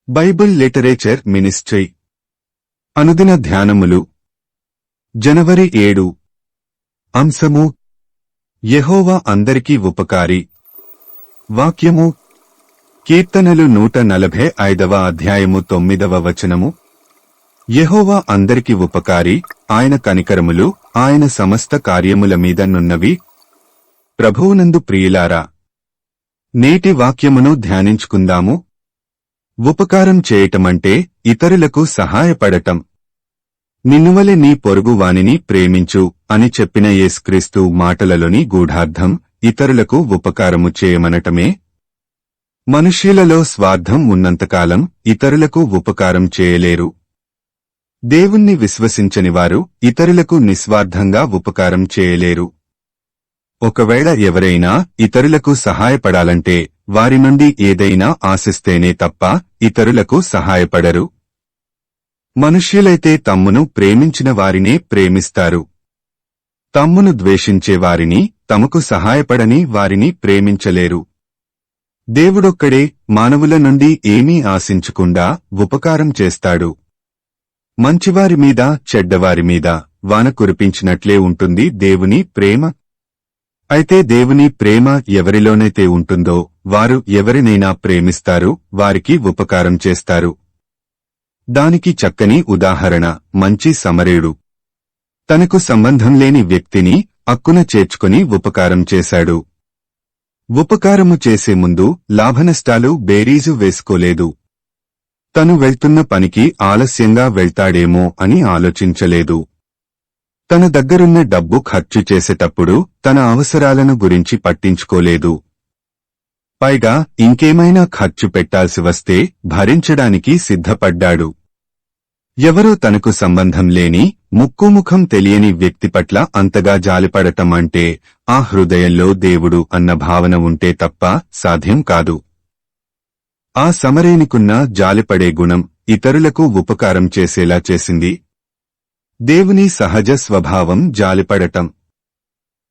Bible literature ministry అనుదిన ధ్యానములు జనవరి 7 అంశము యెహోవా అందరికీ ఉపకారి. వాక్యము కీర్తనలు 145వ అధ్యాయము 9వ వచనము. యెహోవా అందరికి ఉపకారి, ఆయన కనికరములు ఆయన సమస్త కార్యముల మీద నున్నవి. ప్రభువునందు ప్రియులారా, నేటి వాక్యమును ధ్యానించుకుందాము. ఉపకారం చేయటమంటే ఇతరులకు సహాయపడటం. నిన్నువలె నీ పొరుగు వానిని ప్రేమించు అని చెప్పిన యేసుక్రీస్తు మాటలలోని గూఢార్థం ఇతరులకు ఉపకారము చేయమనటమే. మనుష్యులలో స్వార్థం ఉన్నంతకాలం ఇతరులకు ఉపకారం చేయలేరు. దేవుణ్ణి విశ్వసించని వారు ఇతరులకు నిస్వార్థంగా ఉపకారం చేయలేరు. ఒకవేళ ఎవరైనా ఇతరులకు సహాయపడాలంటే వారి నుండి ఏదైనా ఆశిస్తేనే తప్ప ఇతరులకు సహాయపడరు. మనుష్యులైతే తమ్మును ప్రేమించిన వారినే ప్రేమిస్తారు. తమ్మును ద్వేషించే వారిని, తమకు సహాయపడని వారిని ప్రేమించలేరు. దేవుడొక్కడే మానవుల నుండి ఏమీ ఆశించకుండా ఉపకారం చేస్తాడు. మంచివారి మీద చెడ్డవారి మీద వాన కురిపించినట్లే ఉంటుంది దేవుని ప్రేమ. అయితే దేవుని ప్రేమ ఎవరిలోనైతే ఉంటుందో వారు ఎవరినైనా ప్రేమిస్తారు, వారికి ఉపకారం చేస్తారు. దానికి చక్కని ఉదాహరణ మంచి సమరయుడు. తనకు సంబంధం లేని వ్యక్తిని అక్కున చేర్చుకుని ఉపకారం చేశాడు. ఉపకారము చేసే ముందు లాభనష్టాలు బేరీజు వేసుకోలేదు. తను వెళ్తున్న పనికి ఆలస్యంగా వెళ్తాడేమో అని ఆలోచించలేదు. తన దగ్గరున్న డబ్బు ఖర్చు చేసేటప్పుడు తన అవసరాలను గురించి పట్టించుకోలేదు. పైగా ఇంకేమైనా ఖర్చు పెట్టాల్సి వస్తే భరించడానికి సిద్ధపడ్డాడు. ఎవరో తనకు సంబంధం లేని, ముక్కుముఖం తెలియని వ్యక్తి పట్ల అంతగా జాలిపడటం అంటే ఆ హృదయంలో దేవుడు అన్న భావన ఉంటే తప్ప సాధ్యం కాదు. ఆ సమరేనికున్న జాలిపడే గుణం ఇతరులకు ఉపకారం చేసేలా చేసింది. దేవుని సహజ స్వభావం జాలిపడటం.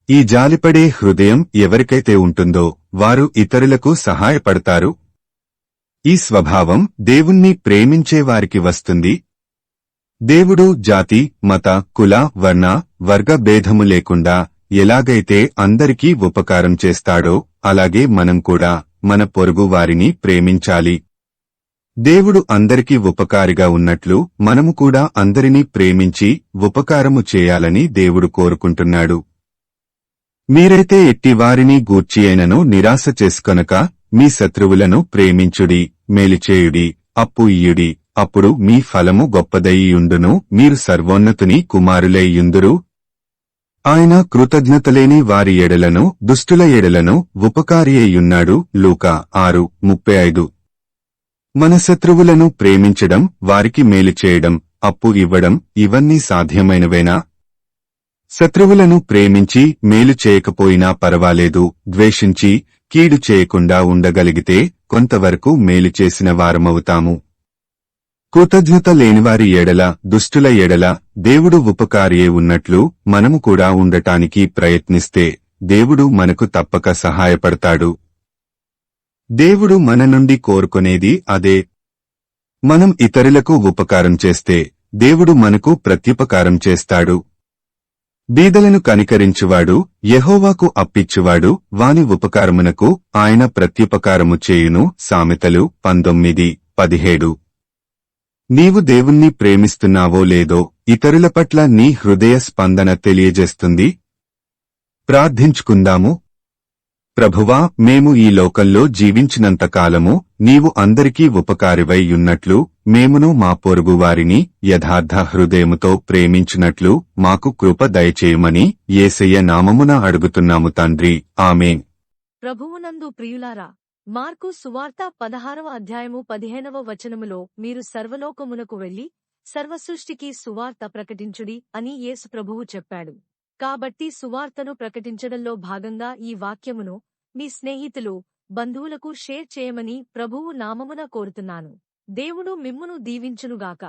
ఈ జాలిపడే హృదయం ఎవరికైతే ఉంటుందో వారు ఇతరులకు సహాయపడతారు. ఈ స్వభావం దేవుణ్ణి ప్రేమించే వారికి వస్తుంది. దేవుడు జాతి, మత, కుల, వర్ణ, వర్గ భేదము లేకుండా ఎలాగైతే అందరికీ ఉపకారం చేస్తాడో అలాగే మనం కూడా మన పొరుగు వారిని ప్రేమించాలి. దేవుడు అందరికీ ఉపకారిగా ఉన్నట్లు మనము కూడా అందరినీ ప్రేమించి ఉపకారము చేయాలని దేవుడు కోరుకుంటున్నాడు. మీరైతే ఎట్టివారిని గూర్చియైనను నిరాశ చేసుకొనక మీ శత్రువులను ప్రేమించుడి, మేలుచేయుడి, అప్పు ఇయ్యుడి, అప్పుడు మీ ఫలము గొప్పదయ్యుండును, మీరు సర్వోన్నతుని కుమారులైయుందురు. ఆయన కృతజ్ఞతలేని వారి ఎడలను దుష్టుల ఎడలను ఉపకారి అయ్యున్నాడు. లూకా 6:35. మన శత్రువులను ప్రేమించడం, వారికి మేలు చేయడం, అప్పు ఇవ్వడం ఇవన్నీ సాధ్యమైనవేనా? శత్రువులను ప్రేమించి మేలు చేయకపోయినా పర్వాలేదు, ద్వేషించి కీడు చేయకుండా ఉండగలిగితే కొంతవరకు మేలు చేసిన వారమవుతాము. కృతజ్ఞత లేనివారి ఎడల, దుష్టుల ఎడల దేవుడు ఉపకారియే ఉన్నట్లు మనము కూడా ఉండటానికి ప్రయత్నిస్తే దేవుడు మనకు తప్పక సహాయపడతాడు. దేవుడు మన నుండి కోరుకునేది అదే. మనం ఇతరులకు ఉపకారం చేస్తే దేవుడు మనకు ప్రత్యుపకారం చేస్తాడు. బీదలను కనికరించువాడు, యెహోవాకు అప్పిచ్చువాడు వాని ఉపకారమునకు ఆయన ప్రత్యుపకారము చేయును. సామెతలు 19:17. నీవు దేవుణ్ణి ప్రేమిస్తున్నావో లేదో ఇతరుల పట్ల నీ హృదయ స్పందన తెలియజేస్తుంది. ప్రార్థించుకుందాము. ప్రభువా, మేము ఈ లోకంలో జీవించినంతకాలము నీవు అందరికీ ఉపకారివై యున్నట్లు మేమును మా పొరుగువారిని యథార్థ హృదయముతో ప్రేమించినట్లు మాకు కృప దయచేయమని యేసయ్య నామమున అడుగుతున్నాము తండ్రి. ఆమేన్. ప్రభువునందు ప్రియులారా, మార్కు సువార్త 16వ అధ్యాయము 15వ వచనములో మీరు సర్వలోకమునకు వెళ్లి సర్వసృష్టికి సువార్త ప్రకటించుడి అని యేసు ప్రభువు చెప్పాడు. కాబట్టి సువార్తను ప్రకటించడంలో భాగంగా ఈ వాక్యమును మీ స్నేహితులు, బంధువులకు షేర్ చేయమని ప్రభువు నామమున కోరుతున్నాను. దేవుడు మిమ్మును దీవించునుగాక.